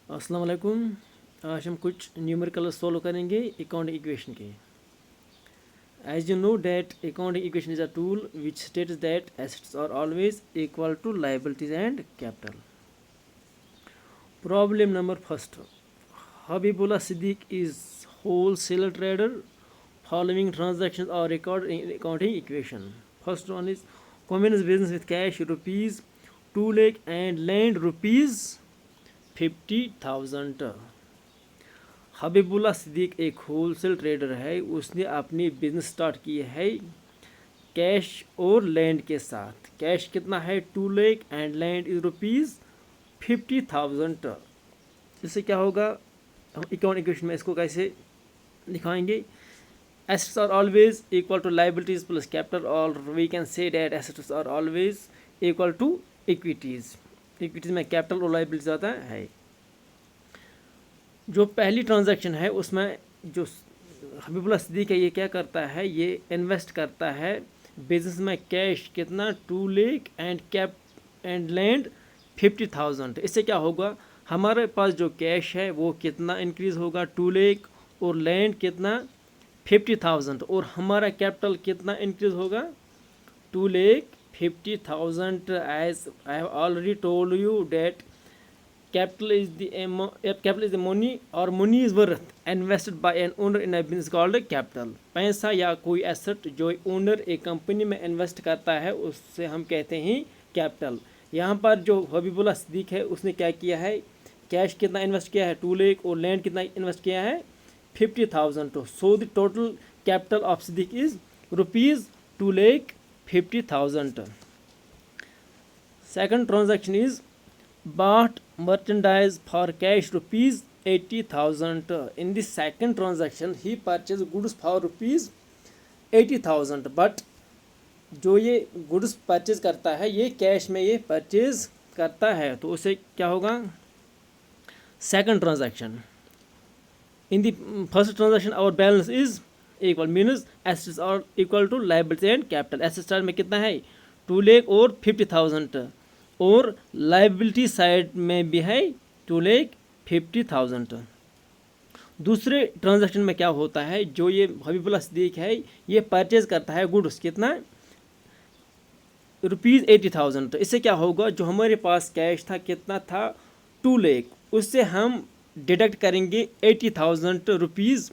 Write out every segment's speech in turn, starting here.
अस्सलाम वालेकुम। आज हम कुछ न्यूमेरिकल सॉल्व करेंगे अकाउंटिंग इक्वेशन के। As you know that accounting equation is a tool which states that assets are always equal to liabilities and capital. Problem number first, Habibullah Siddiq is wholesaler trader. Following transactions are recorded in accounting equation. First one is commence business with cash rupees 2 lakh and land rupees 50,000। Habibullah Siddiq एक wholesale trader है। उसने अपनी business start की है cash और land के साथ। Cash कितना है 2 lakh and land is rupees 50,000। इससे क्या होगा, हम अकाउंट इक्वेशन में इसको कैसे दिखाएंगे। Assets are always equal to liabilities plus capital, और we can say that assets are always equal to equities. Equities में कैपिटल और लायबिलिटीज आता है। जो पहली ट्रांजैक्शन है उसमें जो हबीबुल्ला सिद्दीक है, ये क्या करता है, ये इन्वेस्ट करता है बिजनेस में कैश कितना 2 लाख एंड लैंड 50,000। इससे क्या होगा, हमारे पास जो कैश है वो कितना इंक्रीज़ होगा 2 लाख और लैंड कितना 50,000, और हमारा कैपिटल कितना इंक्रीज़ होगा 2 lakh 50,000। As I have already told you that capital is the money or money is worth invested by an owner in a business called capital। पैसा या कोई एसेट जो ओनर एक कंपनी में इन्वेस्ट करता है उससे हम कहते हैं कैपिटल। यहाँ पर जो हबीबुल्ला सिद्दीक है उसने क्या किया है, कैश कितना इन्वेस्ट किया है 2 लाख और लैंड कितना इन्वेस्ट किया है 50,000। So the total capital of Siddiq is rupees 2 lakh 50,000। Second transaction is bought merchandise for cash rupees 80,000। In the second transaction he purchased goods for rupees 80,000, but जो ये गुड्स परचेज करता है ये कैश में ये परचेज करता है, तो उसे क्या होगा second transaction. In the first transaction our balance is equal, means assets are equal to liability and capital. Assets में कितना है 2 लाख और 50,000, और लाइबिलिटी साइड में भी है 2 लाख 50,000। दूसरे ट्रांजैक्शन में क्या होता है, जो ये हबीबुल्ला सिद्दीक है ये परचेज करता है गुड्स कितना रुपीज़ 80,000। तो इससे क्या होगा, जो हमारे पास कैश था कितना था 2 लाख, उससे हम डिडक्ट करेंगे 80,000 रुपीज़।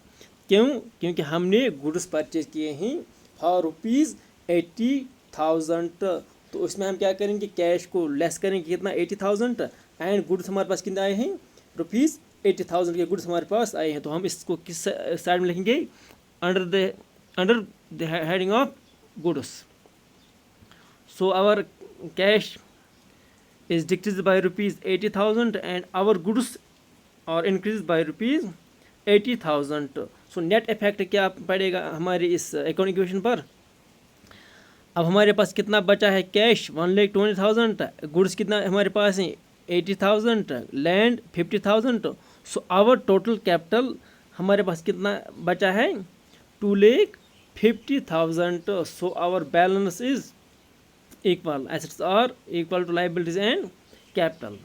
क्यों, क्योंकि हमने गुड्स परचेज किए हैं फॉर रुपीज़ 80,000। तो उसमें हम क्या करेंगे, कैश को लेस करेंगे कितना 80,000, एंड गुड्स हमारे पास कितना आए हैं रुपीज़ 80,000 के गुड्स हमारे पास आए हैं। तो हम इसको किस साइड में लिखेंगे, under the heading of goods. So our cash is decrease by rupees 80,000 and our goods are increase by rupees 80,000। So net effect क्या पड़ेगा हमारी इस अकाउंट इक्वेशन पर। अब हमारे पास कितना बचा है, कैश 1,20,000, गुड्स कितना हमारे पास है 80,000, land 50,000। So our total capital हमारे पास कितना बचा है 2 lakh 50,000। So our balance is equal, assets are equal to liabilities and capital.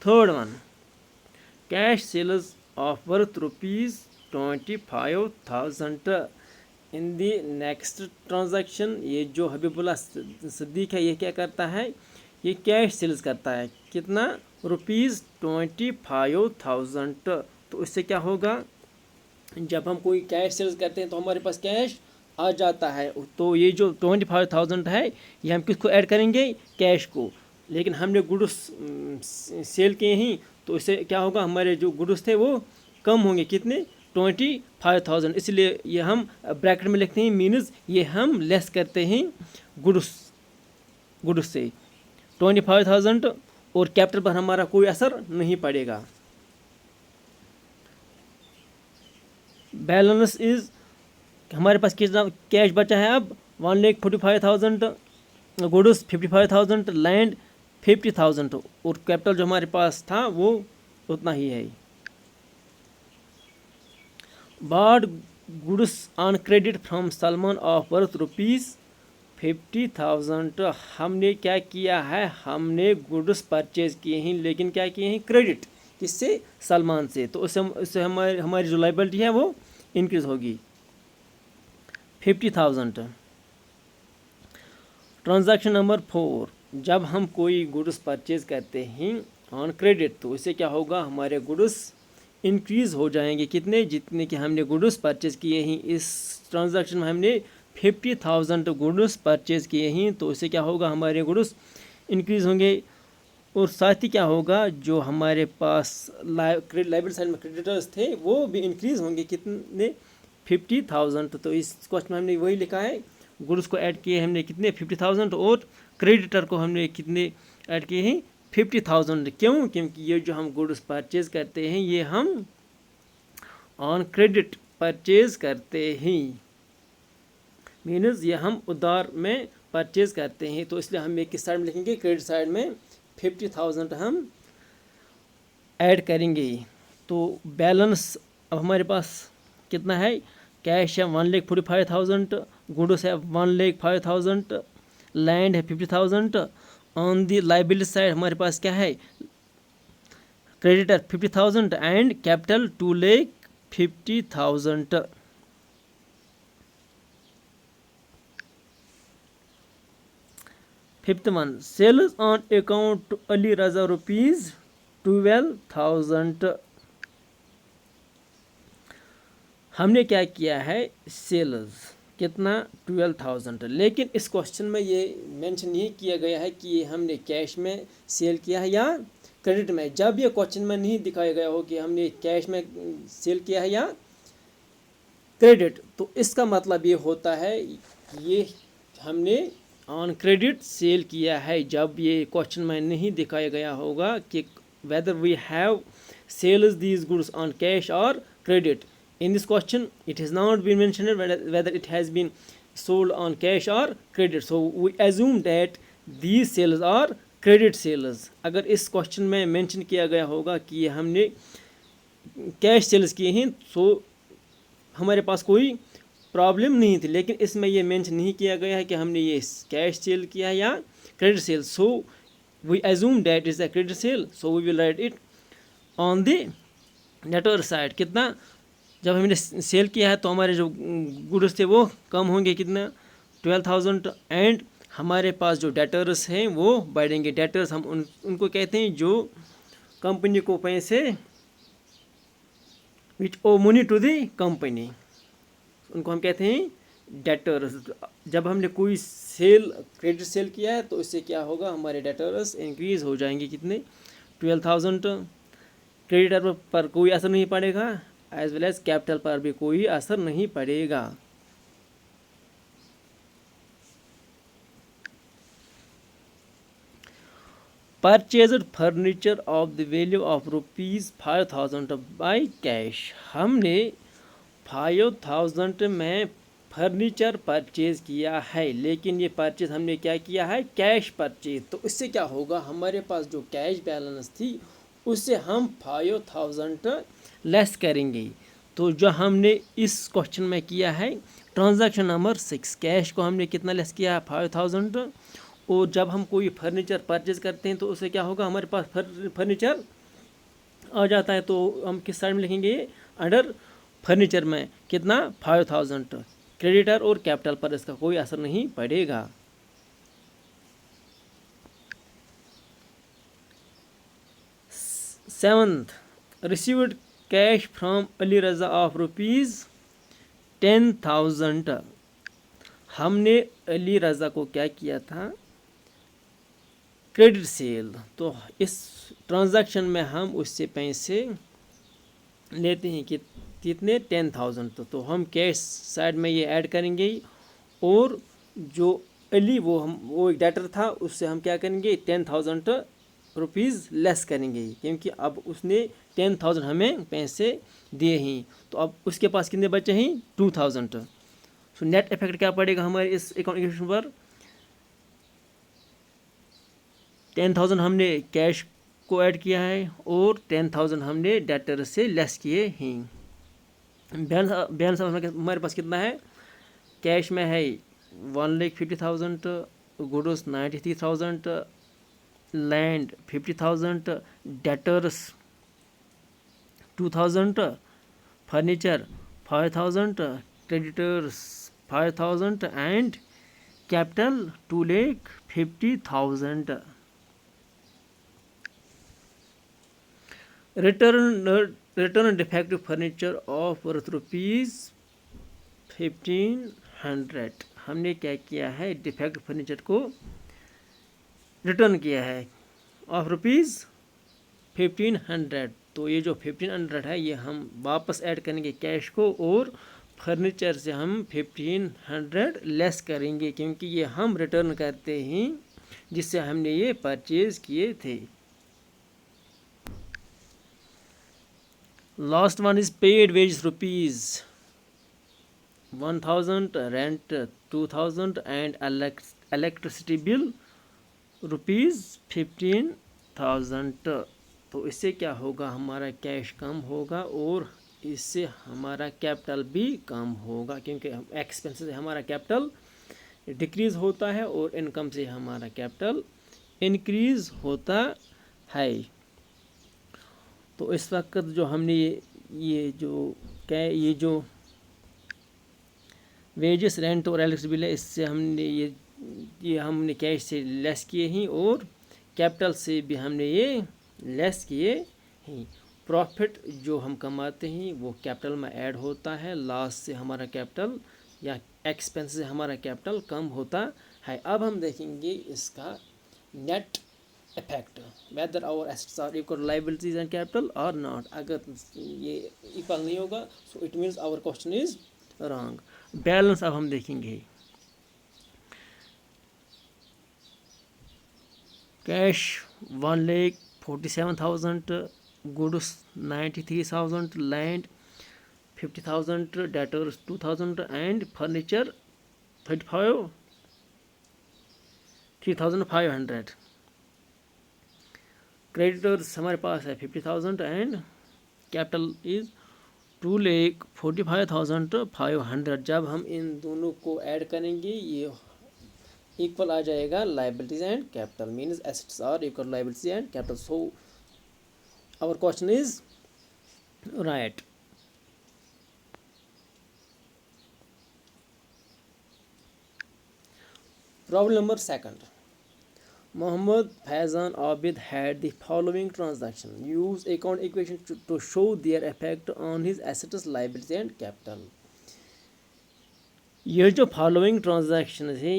Third one, cash sales of worth rupees 25,000। In the next transaction ये जो हबीबुल्ला सिद्दीक है ये क्या करता है, ये कैश सेल्स करता है कितना रुपीज़ 25,000। तो इससे क्या होगा, जब हम कोई कैश सेल्स करते हैं तो हमारे पास कैश आ जाता है। तो ये जो 25,000 है ये हम किसको ऐड करेंगे, कैश को। लेकिन हमने गुड्स सेल किए हैं तो इससे क्या होगा, हमारे जो गुड्स थे वो कम होंगे कितने 25,000। इसलिए ये हम ब्रैकेट में लिखते हैं, मीन्स ये हम लेस करते हैं गुड्स से 25,000, और कैपिटल पर हमारा कोई असर नहीं पड़ेगा। बैलेंस इज, हमारे पास कितना कैश बचा है अब 1,45,000, गुड्स 55,000, लैंड 50,000, और कैपिटल जो हमारे पास था वो उतना ही है। Bought goods on credit from Salman of worth rupees 50,000 हमने क्या किया है, हमने गुड्स परचेज किए हैं, लेकिन क्या किए हैं, क्रेडिट किससे, सलमान से। तो उससे हमारी जो लाइबिलिटी है वो इंक्रीज होगी। 50,000। ट्रांजैक्शन नंबर 4, जब हम कोई गुड्स परचेज करते हैं ऑन क्रेडिट, तो इससे क्या होगा, हमारे गुड्स इंक्रीज़ हो जाएंगे, कितने, जितने कि हमने गुड्स परचेज किए हैं। इस ट्रांजैक्शन में हमने 50,000 गुड्स परचेज किए हैं, तो इससे क्या होगा, हमारे गुड्स इंक्रीज़ होंगे। और साथ ही क्या होगा, जो हमारे पास लाइबिलिटी साइड में क्रेडिटर्स थे वो भी इंक्रीज़ होंगे, कितने, 50,000। तो इस क्वेश्चन में हमने वही लिखा है, गुड्स को ऐड किए हमने कितने, 50,000, और क्रेडिटर को हमने कितने ऐड किए हैं, 50,000। क्यों, क्योंकि ये जो हम गुड्स परचेज करते हैं ये हम ऑन क्रेडिट परचेज करते हैं, मीन्स ये हम उधार में परचेज करते हैं। तो इसलिए हम ये किस साइड में लिखेंगे, क्रेडिट साइड में 50,000 हम ऐड करेंगे। तो बैलेंस अब हमारे पास कितना है, कैश है 1,45,000, गुड्स है 1,05,000, लैंड है 50,000। ऑन दी लाइबिलिटी साइड हमारे पास क्या है, creditor 50,000 and capital 2,50,000। Fifth one, sales on account to Ali Raza ₹12,000। हमने क्या किया है, सेल्स कितना, 12,000, लेकिन इस क्वेश्चन में ये मेंशन नहीं किया गया है कि ये हमने कैश में सेल किया है या क्रेडिट में। जब ये क्वेश्चन में नहीं दिखाया गया हो कि हमने कैश में सेल किया है या क्रेडिट, तो इसका मतलब ये होता है ये हमने ऑन क्रेडिट सेल किया है। जब ये क्वेश्चन में नहीं दिखाया गया होगा कि whether we have sales these goods on cash और credit, in this question it has not been mentioned whether it has been sold on cash or credit, so we assume that these sales are credit sales। अगर इस question में mention किया गया होगा कि हमने cash sales किए हैं तो हमारे पास कोई प्रॉब्लम नहीं थी, लेकिन इसमें ये मेंशन नहीं किया गया है कि हमने ये कैश सेल किया है या credit sale, so we assume that is a credit sale, so we will write it on the debtor side। कितना, जब हमने सेल किया है तो हमारे जो गुड्स थे वो कम होंगे, कितना, 12,000, एंड हमारे पास जो डेटर्स हैं वो बढ़ेंगे। डेटर्स हम उनको कहते हैं जो कंपनी को पैसे, विच ओ मनी टू दी कंपनी, उनको हम कहते हैं डेटर्स। जब हमने कोई सेल क्रेडिट सेल किया है तो इससे क्या होगा, हमारे डेटर्स इंक्रीज़ हो जाएंगे, कितने, 12,000। क्रेडिटर पर कोई असर नहीं पड़ेगा, एज वेल एज कैपिटल पर भी कोई असर नहीं पड़ेगा। Purchased furniture of the value of ₹5,000 by cash, हमने 5,000 में फर्नीचर परचेज किया है, लेकिन ये परचेज हमने क्या किया है, कैश परचेज। तो इससे क्या होगा, हमारे पास जो कैश बैलेंस थी उससे हम 5,000 लेस करेंगे। तो जो हमने इस क्वेश्चन में किया है ट्रांजैक्शन नंबर 6, कैश को हमने कितना लेस किया है, 5,000। और जब हम कोई फर्नीचर परचेज करते हैं तो उससे क्या होगा, हमारे पास फर्नीचर आ जाता है, तो हम किस साइड में लिखेंगे, अंडर फर्नीचर में कितना, 5,000। क्रेडिटर और कैपिटल पर इसका कोई असर नहीं पड़ेगा। Seventh, received cash from Ali Raza of ₹10,000। हमने अली रजा को क्या किया था, क्रेडिट सेल। तो इस ट्रांजैक्शन में हम उससे पैसे लेते हैं कि कितने, 10,000। तो हम कैश साइड में ये ऐड करेंगे, और जो अली वो एक डेटर था उससे हम क्या करेंगे, 10,000 रुपीज़ लेस करेंगे, क्योंकि अब उसने 10,000 हमें पैसे दिए हैं, तो अब उसके पास कितने बचे हैं, 2,000। सो नेट इफेक्ट क्या पड़ेगा हमारे इस अकाउंट इक्वेशन पर, 10,000 हमने कैश को ऐड किया है और 10,000 हमने डेटर से लेस किए हैं। बैलेंस हमारे पास कितना है, कैश में है 1,50,000, goods 93,000, land 50,000, debtors 2,000, furniture 5,000, creditors 5,000, and capital 2,50,000. Return defective furniture of worth ₹1,500. हमने क्या किया है, डिफेक्ट फर्नीचर को रिटर्न किया है ऑफ ₹1,500. तो ये जो 1,500 है ये हम वापस ऐड करेंगे कैश को, और फर्नीचर से हम 1,500 लेस करेंगे, क्योंकि ये हम रिटर्न करते हैं जिससे हमने ये परचेज किए थे. Last one is paid wage ₹1,000, rent 2,000, and electricity bill ₹15,000. तो इससे क्या होगा, हमारा कैश कम होगा और इससे हमारा कैपिटल भी कम होगा, क्योंकि एक्सपेंस से हमारा कैपिटल डिक्रीज़ होता है और इनकम से हमारा कैपिटल इंक्रीज़ होता है. तो इस वक्त जो हमने ये जो वेजेस, रेंट और इलेक्ट्रिसिटी बिल है, इससे हमने ये हमने कैश से लेस किए हैं और कैपिटल से भी हमने ये लेस किए हैं. प्रॉफिट जो हम कमाते हैं वो कैपिटल में ऐड होता है, लॉस से हमारा कैपिटल या एक्सपेंस से हमारा कैपिटल कम होता है. अब हम देखेंगे इसका net effect, whether our assets are equal liabilities and capital और नॉट. अगर ये इक्वल नहीं होगा so it means our question is wrong. Balance अब हम देखेंगे. Cash 1,47,000, goods 93,000, land 50,000, debtors 2,000, and furniture 3,500. Creditors हमारे पास है 50,000 एंड कैपिटल इज 2,45,500. जब हम इन दोनों को ऐड करेंगे ये इक्वल आ जाएगा liabilities and capital, means assets are equal liabilities and capital. So our question is right. Problem number 2. Mohammad Faizan Abid had the following transaction. Use account equation to show their effect on his assets, liabilities and capital. ये जो following transaction है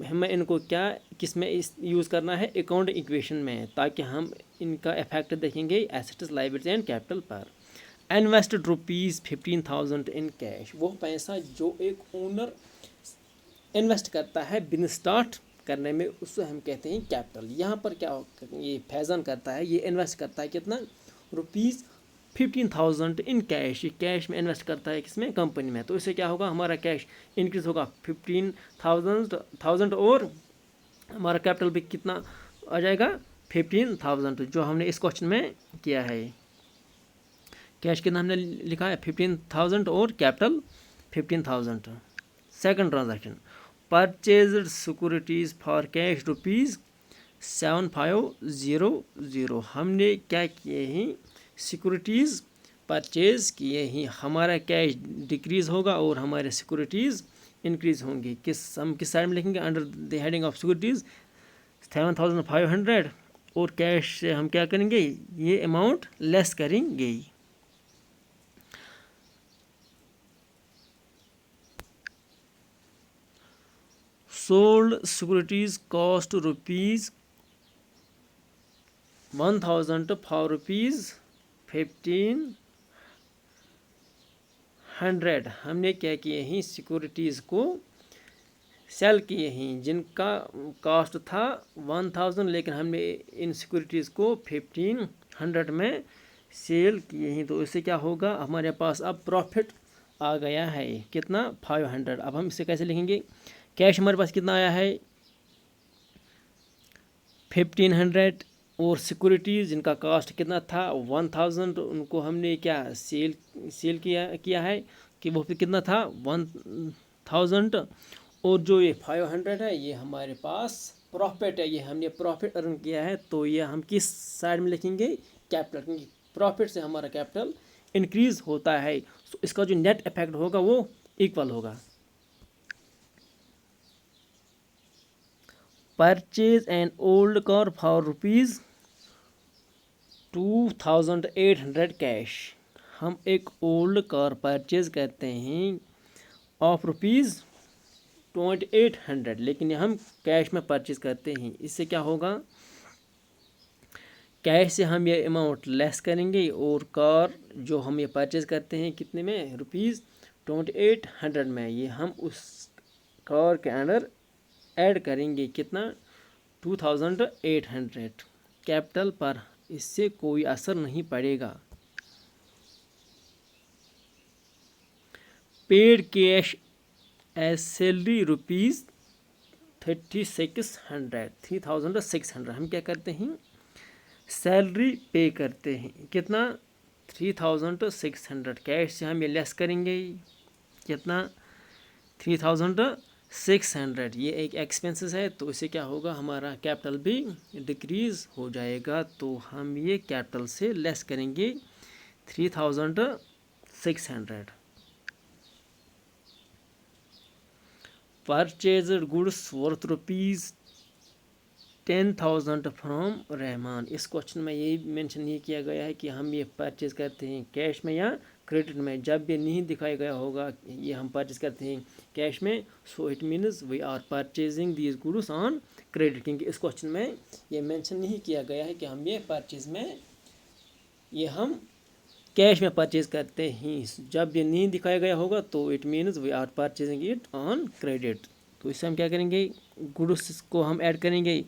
हमें इनको किस में use करना है, account equation में, ताकि हम इनका इफेक्ट देखेंगे एसेट्स, लायबिलिटी एंड कैपिटल पर. इन्वेस्टेड ₹15,000 इन कैश, वो पैसा जो एक ओनर इन्वेस्ट करता है बिजनेस स्टार्ट करने में, उससे हम कहते हैं कैपिटल. यहाँ पर क्या ये फैज़ान करता है, ये इन्वेस्ट करता है कितना, ₹15,000 इन कैश. ये कैश में इन्वेस्ट करता है किसमें, कंपनी में. तो इससे क्या होगा, हमारा कैश इंक्रीज होगा 15,000 और हमारा कैपिटल भी कितना आ जाएगा 15,000, जो हमने इस क्वेश्चन में किया है. कैश कितना हमने लिखा है 15,000 और capital 15,000. Second transaction, purchased securities for cash ₹7,500. हमने क्या किए हैं, सिक्योरिटीज़ परचेज़ किए हैं. हमारा कैश डिक्रीज़ होगा और हमारे सिक्योरिटीज़ इंक्रीज़ होंगी. हम किस साइड में लिखेंगे, under the heading of securities 7,500, और कैश से हम क्या करेंगे, ये अमाउंट लेस करेंगे. Sold securities cost ₹1,000 for ₹1,500. हमने क्या किए हैं, सिक्योरिटीज़ को सेल किए हैं जिनका कॉस्ट था 1,000, लेकिन हमने इन सिक्योरिटीज़ को 1,500 में सेल किए हैं. तो इससे क्या होगा, हमारे पास अब प्रॉफिट आ गया है कितना, 500. अब हम इसे कैसे लिखेंगे, कैश हमारे पास कितना आया है 1,500 और सिक्योरिटीज़ जिनका कॉस्ट कितना था 1,000, उनको हमने क्या सेल किया है कि वो फिर कितना था 1,000, और जो ये 500 है ये हमारे पास प्रॉफिट है, ये हमने प्रॉफिट अर्न किया है, तो ये हम किस साइड में लिखेंगे, कैपिटल, क्योंकि प्रॉफिट से हमारा कैपिटल इंक्रीज होता है, तो इसका जो नेट इफेक्ट होगा वो इक्वल होगा। Purchase an old car for ₹2800 cash. हम एक ओल्ड कार परचेज करते हैं ऑफ ₹2800, लेकिन हम कैश में परचेज करते हैं। इससे क्या होगा, कैश से हम ये अमाउंट लेस करेंगे और कार जो हम ये परचेज करते हैं कितने में, ₹2800 में, ये हम उस कार के अंडर ऐड करेंगे कितना, 2800 कैपिटल पर। इससे कोई असर नहीं पड़ेगा। पेड कैश एज सैलरी ₹3600 हम क्या करते हैं, सैलरी पे करते हैं कितना, 3600। कैश से हम ये लेस करेंगे कितना, 3600। ये एक एक्सपेंसेस है, तो इससे क्या होगा, हमारा कैपिटल भी डिक्रीज हो जाएगा, तो हम ये कैपिटल से लेस करेंगे 3600। Purchased goods worth ₹10,000 from Rahman. इस क्वेश्चन में यही मेंशन नहीं किया गया है कि हम ये परचेज करते हैं कैश में या क्रेडिट में। जब ये नहीं दिखाया गया होगा ये हम परचेज करते हैं कैश में, so it means we are purchasing these goods on credit, क्योंकि इस क्वेश्चन में ये मेंशन नहीं किया गया है कि हम ये परचेज में, ये हम कैश में परचेज करते हैं। जब ये नहीं दिखाया गया होगा तो it means we are purchasing it on credit. तो इससे हम क्या करेंगे, गुड्स को हम ऐड करेंगे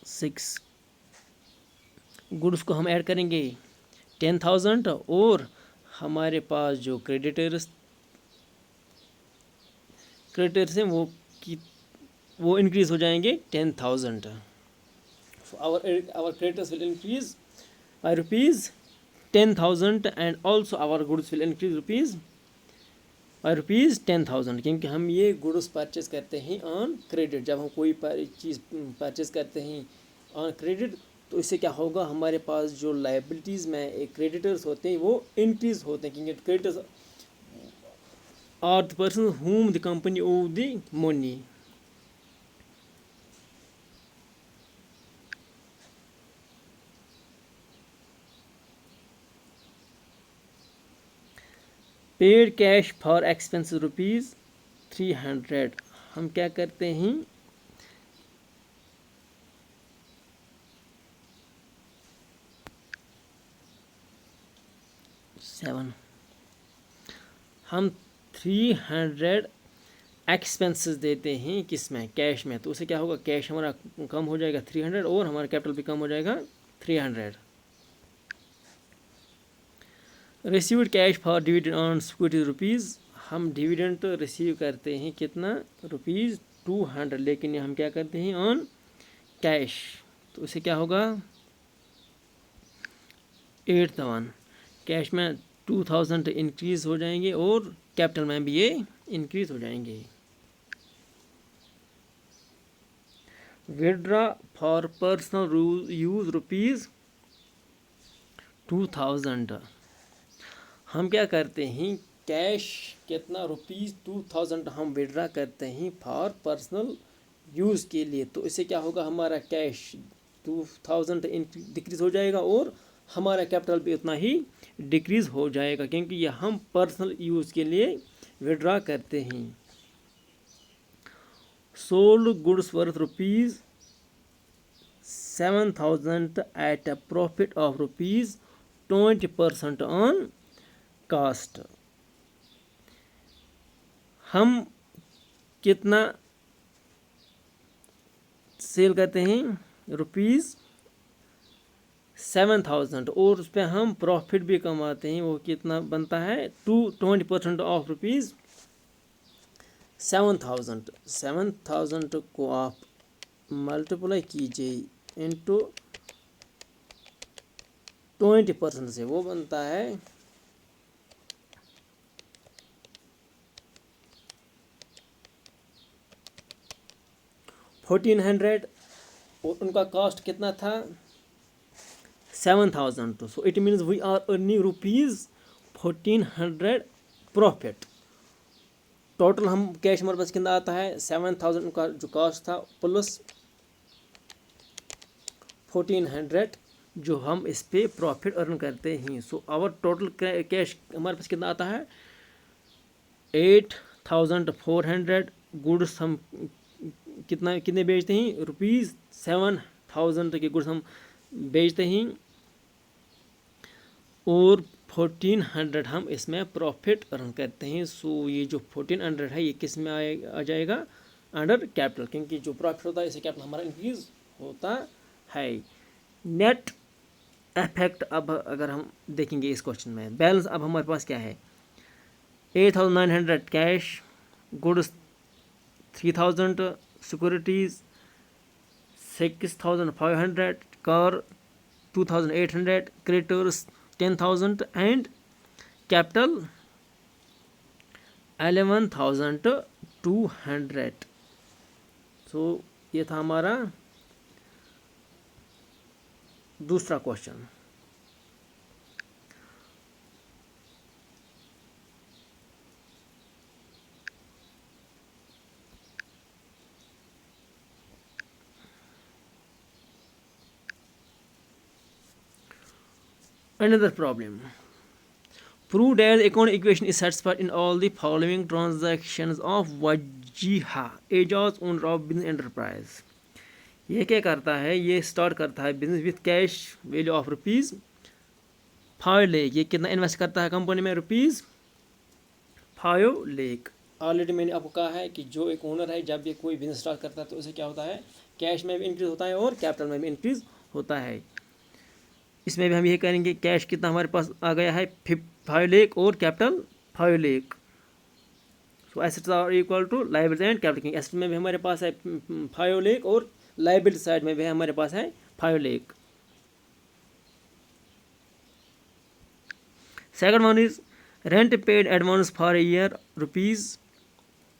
6, गुड्स को हम ऐड करेंगे 10,000, और हमारे पास जो क्रेडिटर्स हैं वो इंक्रीज हो जाएंगे 10,000। our creditors will increase by ₹10,000 and also our goods will increase by ₹10,000, क्योंकि हम ये गुड्स परचेज करते हैं ऑन क्रेडिट। जब हम कोई चीज़ परचेज करते हैं ऑन क्रेडिट, तो इससे क्या होगा, हमारे पास जो लाइबिलिटीज़ में एक क्रेडिटर्स होते हैं वो इंक्रीज होते हैं, क्योंकि creditors are the person whom the company owe the money। Paid cash for expenses ₹300। हम क्या करते हैं, हम 300 एक्सपेंसेस देते हैं किस में, कैश में। तो उससे क्या होगा, कैश हमारा कम हो जाएगा 300 और हमारा कैपिटल भी कम हो जाएगा 300। Received cash for dividend on securities हम डिविडेंड रिसीव करते हैं कितना, ₹200, लेकिन हम क्या करते हैं ऑन कैश। तो उससे क्या होगा, 8,000 कैश में 2,000 इंक्रीज हो जाएंगे और कैपिटल में भी ये इंक्रीज हो जाएंगे। Withdraw for personal use ₹2,000। हम क्या करते हैं, कैश कितना, ₹2,000 हम विड्रा करते हैं फॉर पर्सनल यूज़ के लिए। तो इससे क्या होगा, हमारा कैश 2,000 डिक्रीज हो जाएगा और हमारा कैपिटल भी उतना ही डिक्रीज हो जाएगा, क्योंकि ये हम पर्सनल यूज़ के लिए विड्रा करते हैं। Sold goods worth ₹7,000 at a profit of ₹20% on caste. हम कितना सेल करते हैं, ₹7,000, और उस पर हम प्रॉफिट भी कमाते हैं। वो कितना बनता है, 20% ऑफ ₹7,000। 7,000 को आप मल्टीप्लाई कीजिए इंटू 20% से, वो बनता है 1400 और उनका कॉस्ट कितना था 7000। So it means we are earning ₹1400 profit. Total हम कैश हमारे पास कितना आता है 7000 उनका जो कॉस्ट था प्लस 1400 जो हम इस पे प्रॉफिट अर्न करते हैं। सो आवर टोटल कैश हमारे पास कितना आता है 8400। गुड्स हम कितने बेचते हैं ₹7000 के गुड्स हम बेचते हैं और 1400 हम इसमें प्रॉफिट अर्न करते हैं। सो ये जो 1400 है ये किस में आ जाएगा अंडर कैपिटल, क्योंकि जो प्रॉफिट होता है इससे कैपिटल हमारा इंक्रीज होता है। नेट इफेक्ट अब अगर हम देखेंगे इस क्वेश्चन में, बैलेंस अब हमारे पास क्या है 8900 cash, goods 3000, securities 6500, car 2800, creditors 10,000 and capital 11,200। सो ये था हमारा दूसरा question. Another problem. Prove that the economic equation is satisfied in all the following transactions of Wajiha, Ajaaz owner of business enterprise. ये क्या करता है, ये स्टार्ट करता है business with cash value of ₹5 lakh. ये कितना इन्वेस्ट करता है कंपनी में ₹5 लाख। ऑलरेडी मैंने आपको कहा है कि जो एक ओनर है जब ये कोई बिजनेस स्टार्ट करता है तो उसे क्या होता है कैश में भी इंक्रीज होता है और कैपिटल में भी इंक्रीज होता है। इसमें भी हम ये करेंगे कैश कितना हमारे पास आ गया है 5 लाख और capital 5 lakh. So assets are equal to liability and capital. Asset में भी हमारे पास है 5 लाख और लायबिलिटी साइड में भी हमारे पास है 5 lakh. Second one is rent paid advance for year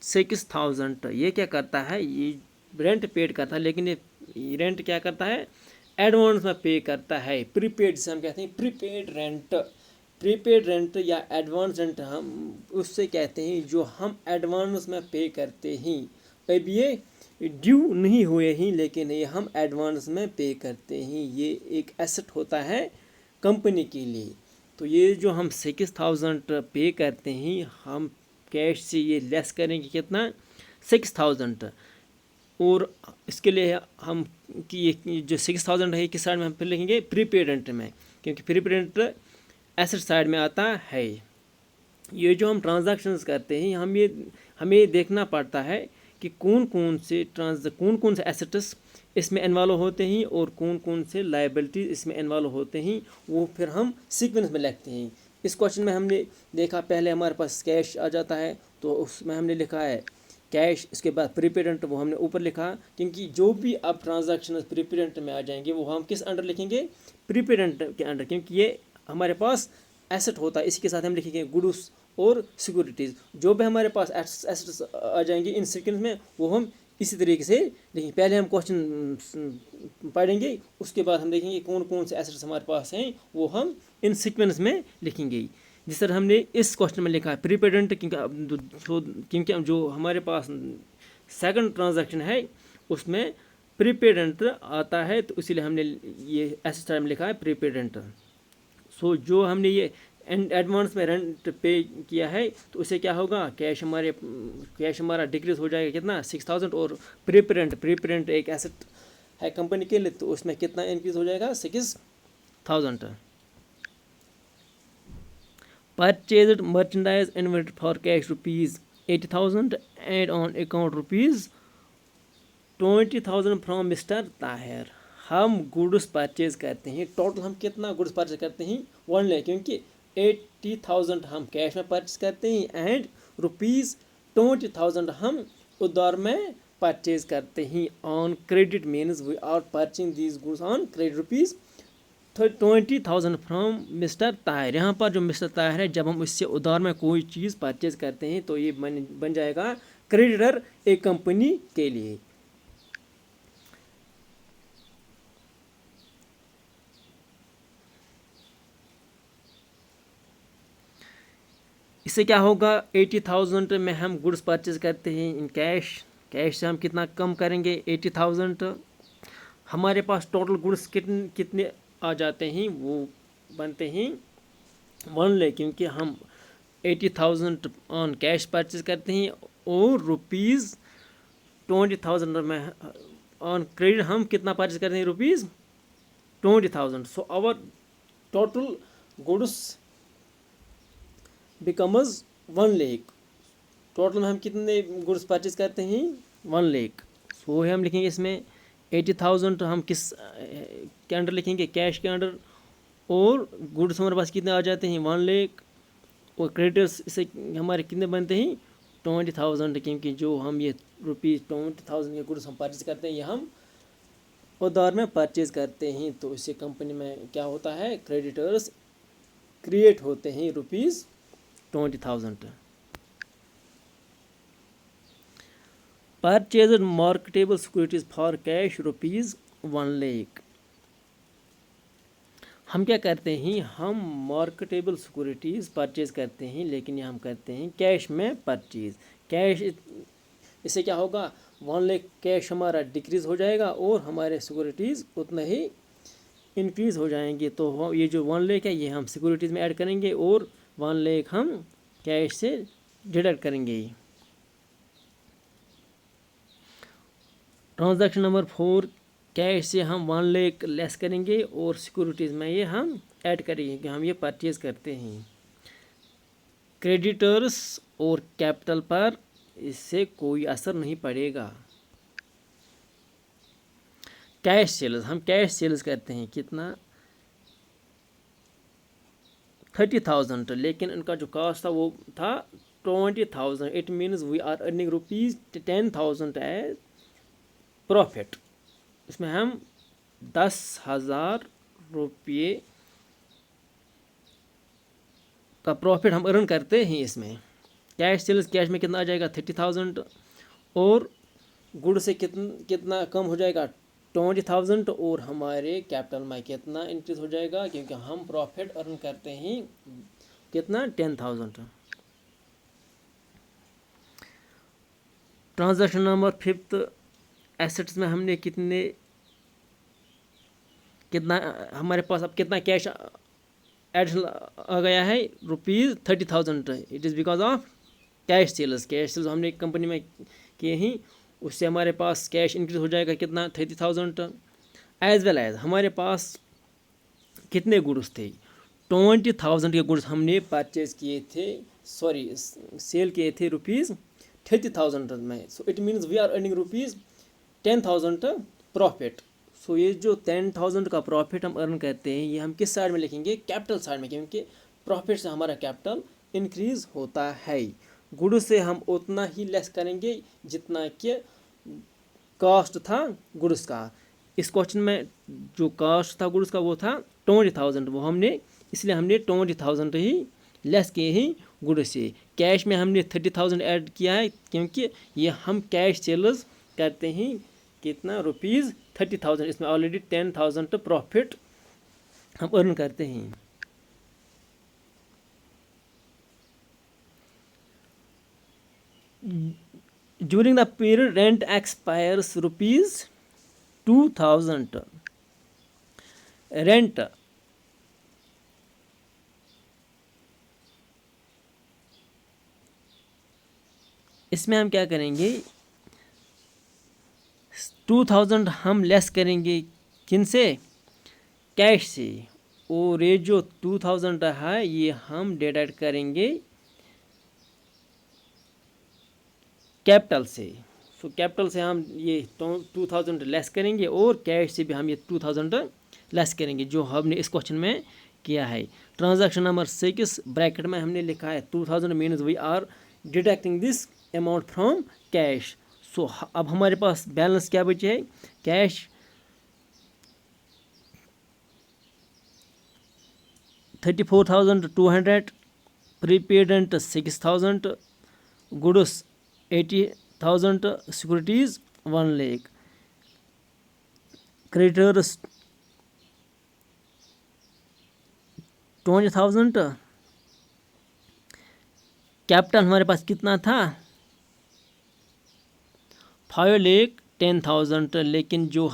₹6,000। ये क्या करता है, ये रेंट पेड करता है लेकिन ये रेंट क्या करता है एडवांस में पे करता है। प्रीपेड जिसे हम कहते हैं प्रीपेड रेंट, प्रीपेड रेंट या एडवांस रेंट हम उससे कहते हैं जो हम एडवांस में पे करते हैं। अब ये ड्यू नहीं हुए हैं लेकिन ये हम एडवांस में पे करते हैं। ये एक एसेट होता है कंपनी के लिए। तो ये जो हम 6000 पे करते हैं हम कैश से ये लेस करेंगे कितना 6000 और इसके लिए हम कि ये जो 6000 है किस साइड में हम फिर लिखेंगे प्रीपेड रेंट में, क्योंकि प्रीपेड रेंट एसेट साइड में आता है। ये जो हम ट्रांजैक्शंस करते हैं हमें देखना पड़ता है कि कौन कौन से एसेट्स इसमें इन्वॉल्व होते हैं और कौन कौन से लायबिलिटीज इसमें इन्वॉल्व होते हैं, वो फिर हम सीक्वेंस में लिखते हैं। इस क्वेश्चन में हमने देखा पहले हमारे पास कैश आ जाता है तो उसमें हमने लिखा है कैश, इसके बाद प्रीपेड रेंट वो हमने ऊपर लिखा, क्योंकि जो भी अब ट्रांजैक्शन प्रीपेड रेंट में आ जाएंगे वो हम किस अंडर लिखेंगे प्रीपेड रेंट के अंडर, क्योंकि ये हमारे पास एसेट होता है। इसके साथ हम लिखेंगे गुड्स और सिक्योरिटीज़। जो भी हमारे पास एसेट्स आ जाएंगे इन सीक्वेंस में वो हम इसी तरीके से लिखेंगे। पहले हम क्वेश्चन पढ़ेंगे उसके बाद हम देखेंगे कौन कौन से एसेट्स हमारे पास हैं वो हम इन सीक्वेंस में लिखेंगे। जिस तरह हमने इस क्वेश्चन में लिखा है प्रीपेड रेंट, क्योंकि जो हमारे पास सेकंड ट्रांजैक्शन है उसमें प्रीपेड रेंट आता है तो इसीलिए हमने ये एसेट साइड में लिखा है प्रीपेड रेंट। सो जो हमने ये एडवांस में रेंट पे किया है तो उससे क्या होगा कैश हमारा डिक्रीज हो जाएगा कितना 6000 और प्रीपेड रेंट एक एसेट है कंपनी के लिए तो उसमें कितना इंक्रीज हो जाएगा 6000। Purchased merchandise inventory for cash ₹80,000 and on account ₹20,000 from Mr. Tahir। हम गुड्स परचेज करते हैं, टोटल हम कितना गुड्स परचेज करते हैं 1 लाख, क्योंकि 80,000 हम कैश में परचेज करते हैं एंड ₹20,000 हम उधार में परचेज करते हैं। On credit means we are purchasing these goods on credit ₹20,000 from mister Tahir. यहाँ पर जो मिस्टर ताहिर है जब हम इससे उधार में कोई चीज़ परचेज करते हैं तो ये बन जाएगा क्रेडिटर एक कंपनी के लिए। इससे क्या होगा, 80,000 में हम गुड्स परचेज करते हैं इन कैश, कैश से हम कितना कम करेंगे 80,000, हमारे पास टोटल गुड्स कितने आ जाते हैं, वो बनते हैं 1 लाख, क्योंकि हम 80,000 ऑन कैश परचेज करते हैं और ₹20,000 में ऑन क्रेडिट हम कितना परचेज करते हैं, ₹20,000। So our total goods becomes 1 lakh. Total में हम कितने गुड्स परचेज करते हैं, 1 लाख। सो है हम लिखेंगे इसमें 80,000 हम किस के अंडर लिखेंगे, कैश के अंडर, और गुड्स हमारे पास कितने आ जाते हैं 1 लाख, और क्रेडिटर्स इसे हमारे कितने बनते हैं 20,000, क्योंकि जो हम ये ₹20,000 के गुड्स हम परचेज करते हैं ये हम उधार में परचेज करते हैं, तो इससे कंपनी में क्या होता है, क्रेडिटर्स क्रिएट होते हैं ₹20,000। Purchase marketable securities for cash ₹1 lakh. हम क्या करते हैं, हम मार्केटेबल सिक्योरिटीज़ परचेज करते हैं, लेकिन ये हम करते हैं कैश में परचेज। कैश इससे क्या होगा, 1 लाख कैश हमारा डिक्रीज़ हो जाएगा और हमारे सिक्योरिटीज़ उतना ही इंक्रीज़ हो जाएंगे। तो ये जो 1 लाख है ये हम सिक्योरिटीज़ में ऐड करेंगे और 1 लाख हम कैश से डिडक्ट करेंगे। ट्रांजैक्शन नंबर 4, कैश से हम 1 लाख लेस करेंगे और सिक्योरिटीज़ में ये हम ऐड करेंगे कि हम ये परचेज करते हैं। क्रेडिटर्स और कैपिटल पर इससे कोई असर नहीं पड़ेगा। कैश सेल्स, हम कैश सेल्स करते हैं कितना, 30,000, लेकिन इनका जो कॉस्ट था वो था 20,000। It means we are earning ₹10,000 as profit. इसमें हम 10,000 रुपये का प्रॉफिट हम अर्न करते हैं इसमें। कैश सेल्स, कैश में कितना आ जाएगा 30,000 और गुड से कितना कम हो जाएगा 20,000, और हमारे कैपिटल में कितना इंक्रीज हो जाएगा, क्योंकि हम प्रॉफिट अर्न करते हैं कितना 10,000। ट्रांजैक्शन नंबर 5, एसेट्स में हमने कितना हमारे पास अब कितना कैश एडिशनल आ गया है, ₹30,000। It is because of cash sales. Cash sales हमने एक कंपनी में किए हैं, उससे हमारे पास कैश इंक्रीज हो जाएगा कितना 30,000। एज वेल एज हमारे पास कितने गुड्स थे, 20,000 के गुड्स हमने परचेज किए थे, सेल किए थे ₹30,000 में। So it means we are earning ₹10,000 profit. सो ये जो 10,000 का प्रॉफिट हम अर्न करते हैं ये हम किस साइड में लिखेंगे, कैपिटल साइड में, क्योंकि प्रॉफिट से हमारा कैपिटल इंक्रीज होता है। गुड से हम उतना ही लेस करेंगे जितना कि कॉस्ट था गुड्स का। इस क्वेश्चन में जो कॉस्ट था गुड्स का वो था 20,000, वो हमने इसलिए हमने 20,000 ही लेस किए हैं गुड्स से। कैश में हमने 30,000 ऐड किया है, क्योंकि ये हम कैश सेल्स करते हैं कितना ₹30,000। इसमें ऑलरेडी 10,000 प्रॉफिट हम अर्न करते हैं। During the period rent expires ₹2,000। Rent इसमें हम क्या करेंगे, 2,000 हम लेस करेंगे किन से, कैश से, और ये जो 2,000 है ये हम डिडक्ट करेंगे कैपिटल से। सो कैपिटल से हम ये 2,000 लेस करेंगे और कैश से भी हम ये 2,000 लेस करेंगे, जो हमने इस क्वेश्चन में किया है। ट्रांजैक्शन नंबर 6 ब्रैकेट में हमने लिखा है 2,000 means we are deducting this amount from cash. सो अब हमारे पास बैलेंस क्या बचे है, cash 34,200, prepaid rent 6,000, goods 80,000, securities 1 lakh, creditors 20,000, capital हमारे पास कितना था 5,10,000, लेकिन जो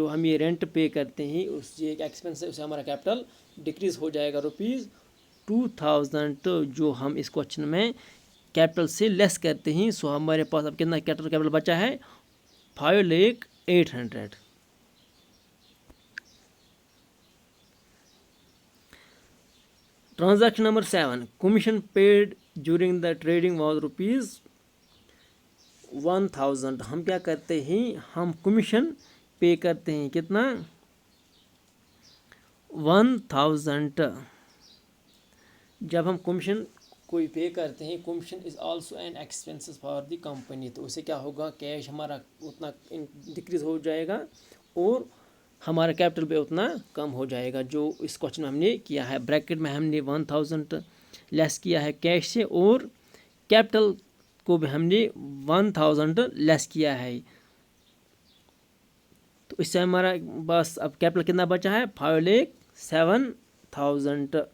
हम ये रेंट पे करते हैं उस ये एक एक्सपेंस है, उससे हमारा कैपिटल डिक्रीज हो जाएगा ₹2,000, जो हम इस क्वेश्चन में कैपिटल से लेस करते हैं। सो हमारे पास अब कितना कैपिटल बचा है 5,08,000। Transaction number 7, commission paid during the trading was ₹1,000। हम क्या करते हैं, हम कमीशन पे करते हैं कितना 1,000। जब हम कमीशन कोई पे करते हैं, commission is also an expenses for the company, तो उससे क्या होगा कैश हमारा उतना डिक्रीज हो जाएगा और हमारा कैपिटल पे उतना कम हो जाएगा। जो इस क्वेश्चन में हमने किया है, ब्रैकेट में हमने 1,000 लेस किया है कैश से और कैपिटल को भी हमने 1,000 लेस किया है। तो इससे हमारा बस अब कैपिटल कितना बचा है 5,07,000।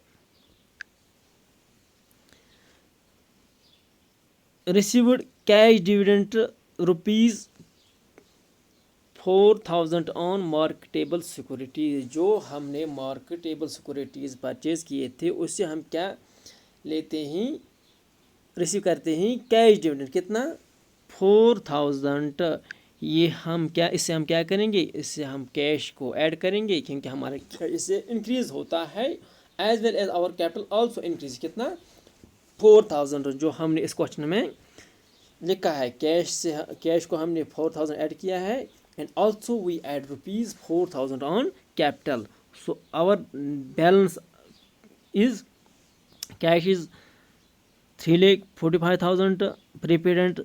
Received cash dividend ₹4,000 on marketable securities. जो हमने मार्केटेबल सिक्योरिटीज़ परचेज़ किए थे उससे हम क्या लेते हैं, रिसीव करते हैं कैश डिविडेंड कितना 4,000। ये हम क्या, इससे हम क्या करेंगे, इससे हम कैश को ऐड करेंगे क्योंकि हमारा इससे इंक्रीज़ होता है as well as our capital also increase कितना 4,000, जो हमने इस क्वेश्चन में लिखा है। कैश को हमने 4,000 ऐड किया है and also we add ₹4,000 on capital. So our balance is cash is 3,45,000, prepaid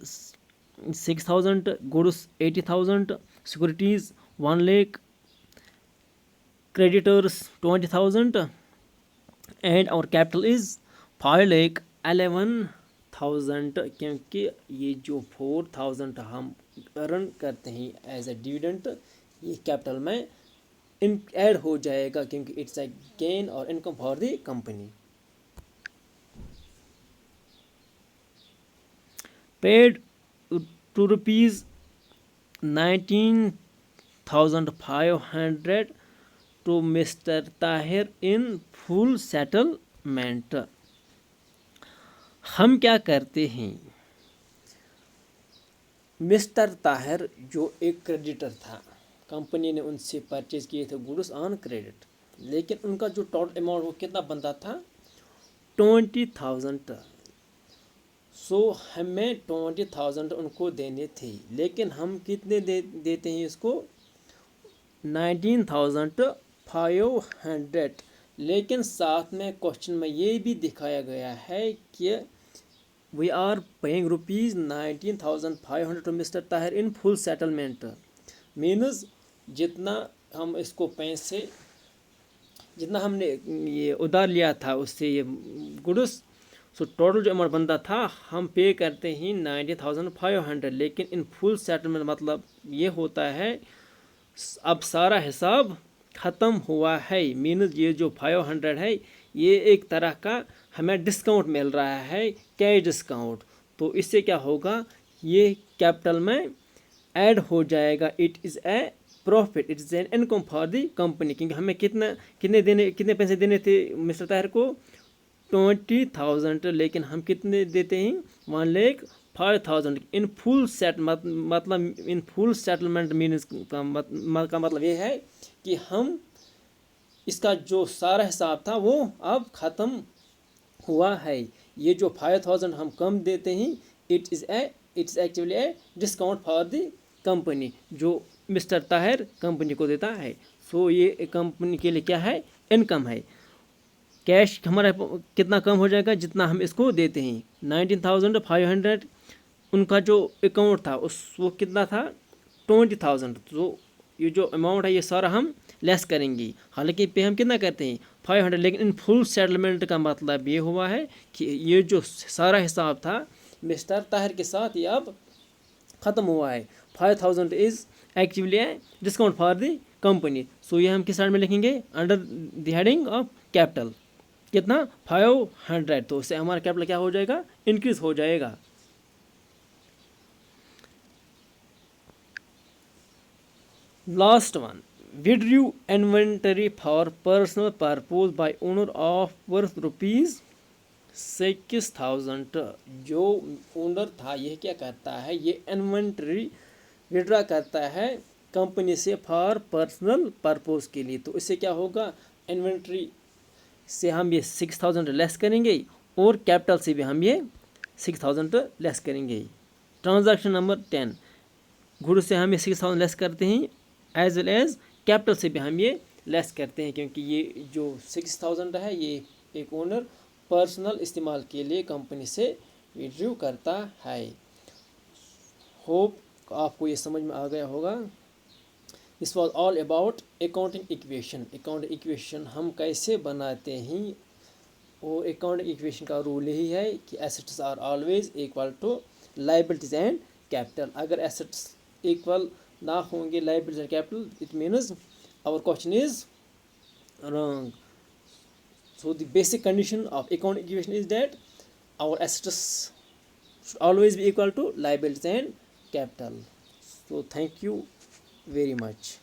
6,000, goods 80,000, securities 1 lakh, creditors 20,000 and our capital is 5,11,000। क्योंकि ये जो 4,000 हम अर्न करते हैं एज ए डिविडेंड ये कैपिटल में ऐड हो जाएगा क्योंकि इट्स ए गेन और income for the company. Paid to ₹19,500 to Mr. Tahir in full settlement। हम क्या करते हैं, मिस्टर ताहिर जो एक क्रेडिटर था, कंपनी ने उनसे परचेज किए थे गुड्स ऑन क्रेडिट, लेकिन उनका जो टोटल अमाउंट वो कितना बनता था 20,000। सो हमें 20,000 उनको देने थे, लेकिन हम कितने देते हैं इसको 19,500। लेकिन साथ में क्वेश्चन में ये भी दिखाया गया है कि we are paying ₹19,500 to mister Tahir in full settlement. मीन्स जितना हम इसको पैसे जितना हमने ये उधार लिया था उससे ये गुड्स, सो टोटल जो अमाउंट बनता था हम पे करते हैं 90,500, लेकिन इन फुल सेटलमेंट मतलब ये होता है अब सारा हिसाब ख़त्म हुआ है। मीन्स ये जो 500 है ये एक तरह का हमें डिस्काउंट मिल रहा है, कैश डिस्काउंट। तो इससे क्या होगा, ये कैपिटल में ऐड हो जाएगा। It is a profit, it is an income for the company. क्योंकि हमें कितने पैसे देने थे मिस्टर ताहिर को 20,000, लेकिन हम कितने देते हैं 1,05,000 इन फुल सेट मतलब इन फुल सेटलमेंट। मीन्स का मतलब ये है कि हम इसका जो सारा हिसाब था वो अब ख़त्म हुआ है। ये जो 5,000 हम कम देते हैं it's actually a discount for the company जो मिस्टर ताहिर कंपनी को देता है। सो ये कंपनी के लिए क्या है, इनकम है। कैश हमारा कितना कम हो जाएगा जितना हम इसको देते हैं 19,500। उनका जो अकाउंट था उस वो कितना था 20,000। तो ये जो अमाउंट है ये सारा हम लेस करेंगे। हालांकि पे हम कितना करते हैं 500, लेकिन इन फुल सेटलमेंट का मतलब ये हुआ है कि ये जो सारा हिसाब था मिस्टर ताहिर के साथ ये अब ख़त्म हुआ है। 5,000 is actually a discount for the company. So ये हम किस साइड में लिखेंगे, under the heading of capital कितना 500, तो उससे हमारा कैपिटल क्या हो जाएगा, इंक्रीज हो जाएगा। Last one, withdrew inventory for personal purpose bye owner of worth ₹6,000। जो ओनर था यह क्या करता है, ये इन्वेंटरी विड्रा करता है कंपनी से फॉर पर्सनल पर्पज के लिए। तो इससे क्या होगा, इन्वेंटरी से हम ये 6,000 लेस करेंगे और कैपिटल से भी हम ये 6,000 लेस करेंगे। ट्रांजैक्शन नंबर 10, गुड्स से हम ये 6,000 लेस करते हैं, एज वेल एज कैपिटल से भी हम ये लेस करते हैं, क्योंकि ये जो 6,000 है ये एक ओनर पर्सनल इस्तेमाल के लिए कंपनी से विड्रू करता है। होप आपको ये समझ में आ गया होगा। This was all about accounting equation. Accounting equation हम कैसे बनाते हैं, और अकाउंटिंग इक्वेशन का रूल यही है कि assets are always equal to liabilities and capital. अगर एसेट्स इक्वल ना होंगे liabilities and capital, it means our question is wrong. So the basic condition of account equation is that our assets should always be equal to liabilities and capital. So thank you very much.